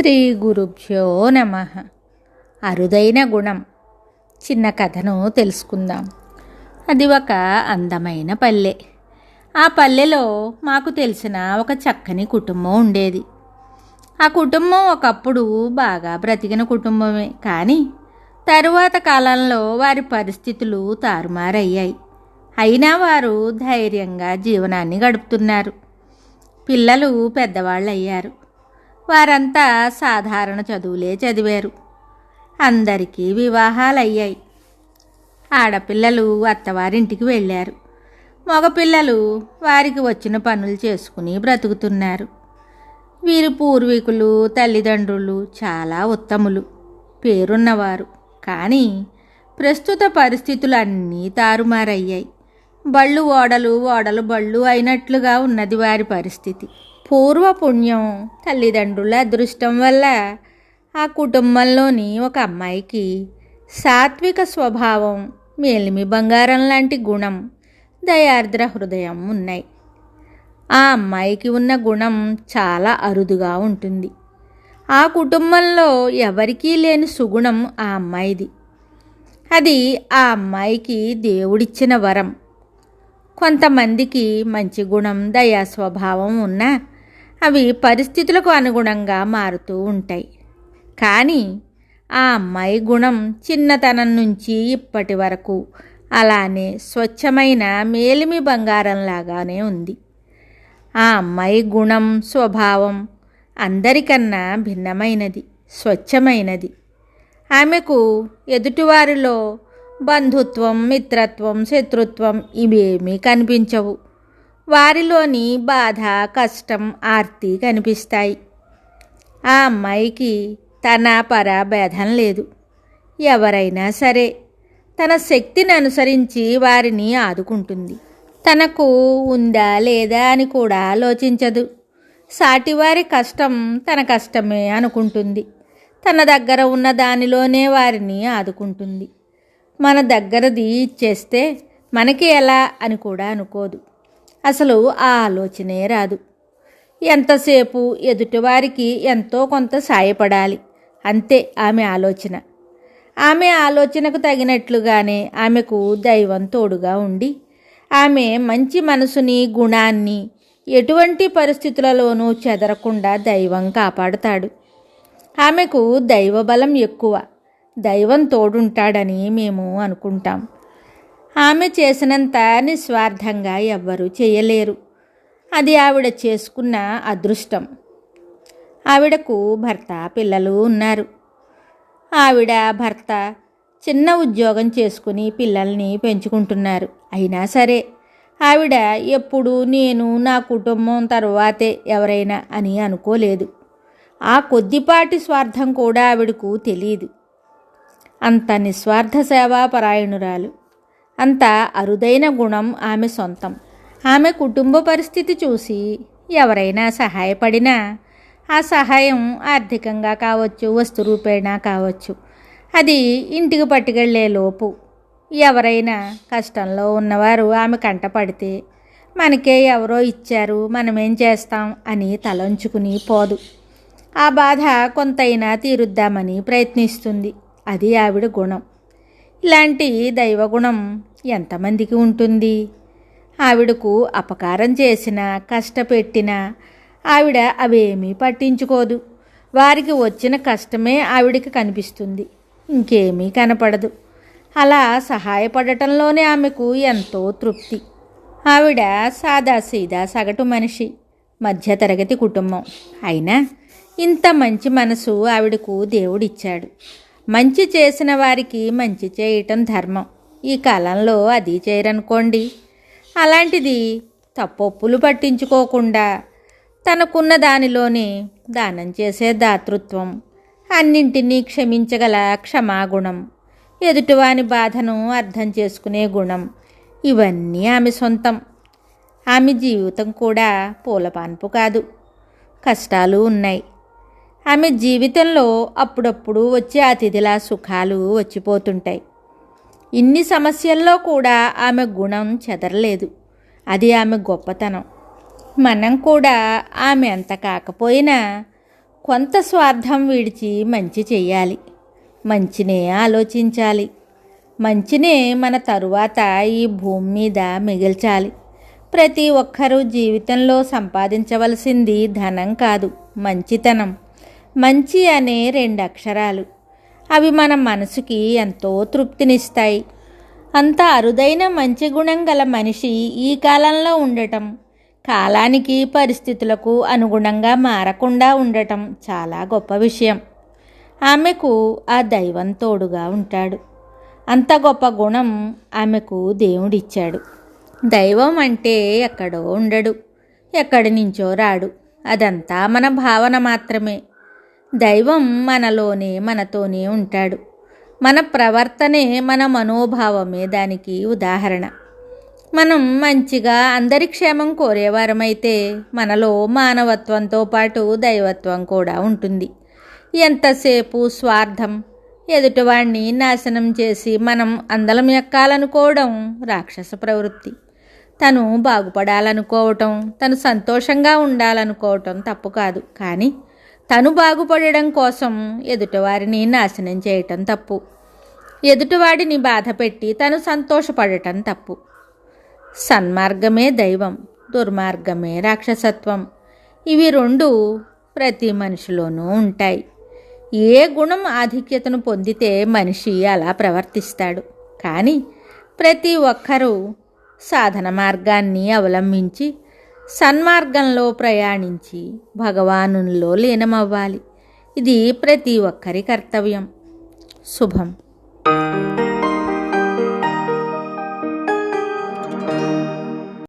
శ్రీ గురుభ్యో నమః. అరుదైన గుణం చిన్న కథను తెలుసుకుందాం. అది ఒక అందమైన పల్లె. ఆ పల్లెలో మాకు తెలిసిన ఒక చక్కని కుటుంబం ఉండేది. ఆ కుటుంబం ఒకప్పుడు బాగా బ్రతికిన కుటుంబమే, కానీ తరువాత కాలంలో వారి పరిస్థితులు తారుమారయ్యాయి. అయినా వారు ధైర్యంగా జీవనాన్ని గడుపుతున్నారు. పిల్లలు పెద్దవాళ్ళు అయ్యారు. వారంతా సాధారణ చదువులే చదివారు. అందరికీ వివాహాలయ్యాయి. ఆడపిల్లలు అత్తవారింటికి వెళ్ళారు. మగపిల్లలు వారికి వచ్చిన పనులు చేసుకుని బ్రతుకుతున్నారు. వీరి పూర్వీకులు తల్లిదండ్రులు చాలా ఉత్తములు, పేరున్నవారు. కానీ ప్రస్తుత పరిస్థితులు అన్నీ తారుమారయ్యాయి. బళ్ళు ఓడలు, ఓడలు బళ్ళు అయినట్లుగా ఉన్నది వారి పరిస్థితి. పూర్వపుణ్యం, తల్లిదండ్రుల అదృష్టం వల్ల ఆ కుటుంబంలోని ఒక అమ్మాయికి సాత్విక స్వభావం, మేలిమి బంగారం లాంటి గుణం, దయార్ద్ర హృదయం ఉన్నాయి. ఆ అమ్మాయికి ఉన్న గుణం చాలా అరుదుగా ఉంటుంది. ఆ కుటుంబంలో ఎవరికీ లేని సుగుణం ఆ అమ్మాయిది. అది ఆ అమ్మాయికి దేవుడిచ్చిన వరం. కొంతమందికి మంచి గుణం, దయా స్వభావం ఉన్నా అవి పరిస్థితులకు అనుగుణంగా మారుతూ ఉంటాయి. కానీ ఆ అమ్మాయి గుణం చిన్నతనం నుంచి ఇప్పటి వరకు అలానే స్వచ్ఛమైన మేలిమి బంగారంలాగానే ఉంది. ఆ అమ్మాయి గుణం, స్వభావం అందరికన్నా భిన్నమైనది, స్వచ్ఛమైనది. ఆమెకు ఎదుటివారిలో బంధుత్వం, మిత్రత్వం, శత్రుత్వం ఇవేమీ కనిపించవు. వారిలోని బాధ, కష్టం, ఆర్తి కనిపిస్తాయి. ఆ అమ్మాయికి తన పర భేదం లేదు. ఎవరైనా సరే తన శక్తిని అనుసరించి వారిని ఆదుకుంటుంది. తనకు ఉందా లేదా అని కూడా ఆలోచించదు. సాటివారి కష్టం తన కష్టమే అనుకుంటుంది. తన దగ్గర ఉన్న దానిలోనే వారిని ఆదుకుంటుంది. మన దగ్గరది ఇచ్చేస్తే మనకి ఎలా అని కూడా అనుకోదు. అసలు ఆ ఆలోచనే రాదు. ఎంతసేపు ఎదుటివారికి ఎంతో కొంత సాయపడాలి, అంతే ఆమె ఆలోచన. ఆమె ఆలోచనకు తగినట్లుగానే ఆమెకు దైవం తోడుగా ఉండి ఆమె మంచి మనసుని, గుణాన్ని ఎటువంటి పరిస్థితులలోనూ చెదరకుండా దైవం కాపాడుతాడు. ఆమెకు దైవబలం ఎక్కువ. దైవం తోడుంటాడని మేము అనుకుంటాం. ఆమె చేసినంత నిస్వార్థంగా ఎవ్వరూ చేయలేరు. అది ఆవిడ చేసుకున్న అదృష్టం. ఆవిడకు భర్త, పిల్లలు ఉన్నారు. ఆవిడ భర్త చిన్న ఉద్యోగం చేసుకుని పిల్లల్ని పెంచుకుంటున్నారు. అయినా సరే ఆవిడ ఎప్పుడు నేను, నా కుటుంబం తరువాతే ఎవరైనా అని అనుకోలేదు. ఆ కొద్దిపాటి స్వార్థం కూడా ఆవిడకు తెలియదు. అంత నిస్వార్థ సేవాపరాయణురాలు. అంత అరుదైన గుణం ఆమె సొంతం. ఆమె కుటుంబ పరిస్థితి చూసి ఎవరైనా సహాయపడినా ఆ సహాయం ఆర్థికంగా కావచ్చు, వస్తు రూపేణా కావచ్చు, అది ఇంటికి పట్టుకెళ్లే లోపు ఎవరైనా కష్టంలో ఉన్నవారు ఆమె కంటపడితే మనకే ఎవరో ఇచ్చారు, మనమేం చేస్తాం అని తలంచుకుని పోదు. ఆ బాధ కొంతైనా తీరుద్దామని ప్రయత్నిస్తుంది. అది ఆవిడ గుణం. ఇలాంటి దైవగుణం ఎంతమందికి ఉంటుంది? ఆవిడకు అపకారం చేసినా, కష్టపెట్టినా ఆవిడ అవేమీ పట్టించుకోదు. వారికి వచ్చిన కష్టమే ఆవిడికి కనిపిస్తుంది, ఇంకేమీ కనపడదు. అలా సహాయపడటంలోనే ఆమెకు ఎంతో తృప్తి. ఆవిడ సాదాసీదా సగటు మనిషి, మధ్యతరగతి కుటుంబం. అయినా ఇంత మంచి మనసు ఆవిడకు దేవుడిచ్చాడు. మంచి చేసిన వారికి మంచి చేయటం ధర్మం. ఈ కాలంలో అది చేయరనుకోండి. అలాంటిది తప్పొప్పులు పట్టించుకోకుండా తనకున్న దానిలోనే దానం చేసే దాతృత్వం, అన్నింటినీ క్షమించగల క్షమాగుణం, ఎదుటివాని బాధను అర్థం చేసుకునే గుణం, ఇవన్నీ ఆమె సొంతం. ఆమె జీవితం కూడా పూలపాన్పు కాదు. కష్టాలు ఉన్నాయి. ఆమె జీవితంలో అప్పుడప్పుడు వచ్చే అతిథిలా సుఖాలు వచ్చిపోతుంటాయి. ఇన్ని సమస్యల్లో కూడా ఆమె గుణం చెదరలేదు. అది ఆమె గొప్పతనం. మనం కూడా ఆమె అంత కాకపోయినా కొంత స్వార్థం విడిచి మంచి చెయ్యాలి, మంచినే ఆలోచించాలి, మంచినే మన తరువాత ఈ భూమి మీద మిగిల్చాలి. ప్రతి ఒక్కరూ జీవితంలో సంపాదించవలసింది ధనం కాదు, మంచితనం. మంచి అనే 2 అక్షరాలు. అవి మన మనసుకి ఎంతో తృప్తినిస్తాయి. అంత అరుదైన మంచి గుణం గల మనిషి ఈ కాలంలో ఉండటం, కాలానికి పరిస్థితులకు అనుగుణంగా మారకుండా ఉండటం చాలా గొప్ప విషయం. ఆమెకు ఆ దైవం తోడుగా ఉంటాడు. అంత గొప్ప గుణం ఆమెకు దేవుడిచ్చాడు. దైవం అంటే ఎక్కడో ఉండడు, ఎక్కడి నుంచో రాడు. అదంతా మన భావన మాత్రమే. దైవం మనలోనే, మనతోనే ఉంటాడు. మన ప్రవర్తనే, మన మనోభావమే దానికి ఉదాహరణ. మనం మంచిగా అందరి క్షేమం కోరేవారమైతే మనలో మానవత్వంతో పాటు దైవత్వం కూడా ఉంటుంది. ఎంతసేపు స్వార్థం, ఎదుటివాడిని నాశనం చేసి మనం అందలం ఎక్కాలనుకోవడం రాక్షస ప్రవృత్తి. తను బాగుపడాలనుకోవటం, తను సంతోషంగా ఉండాలనుకోవటం తప్పు కాదు. కానీ తను బాగుపడడం కోసం ఎదుటివారిని నాశనం చేయటం తప్పు. ఎదుటివాడిని బాధపెట్టి తను సంతోషపడటం తప్పు. సన్మార్గమే దైవం, దుర్మార్గమే రాక్షసత్వం. ఇవి 2 ప్రతి మనిషిలోనూ ఉంటాయి. ఏ గుణం ఆధిక్యతను పొందితే మనిషి అలా ప్రవర్తిస్తాడు. కానీ ప్రతి ఒక్కరూ సాధన మార్గాన్ని అవలంబించి సన్మార్గంలో ప్రయాణించి భగవానునిలో లీనమవ్వాలి. ఇది ప్రతి ఒక్కరి కర్తవ్యం. శుభం.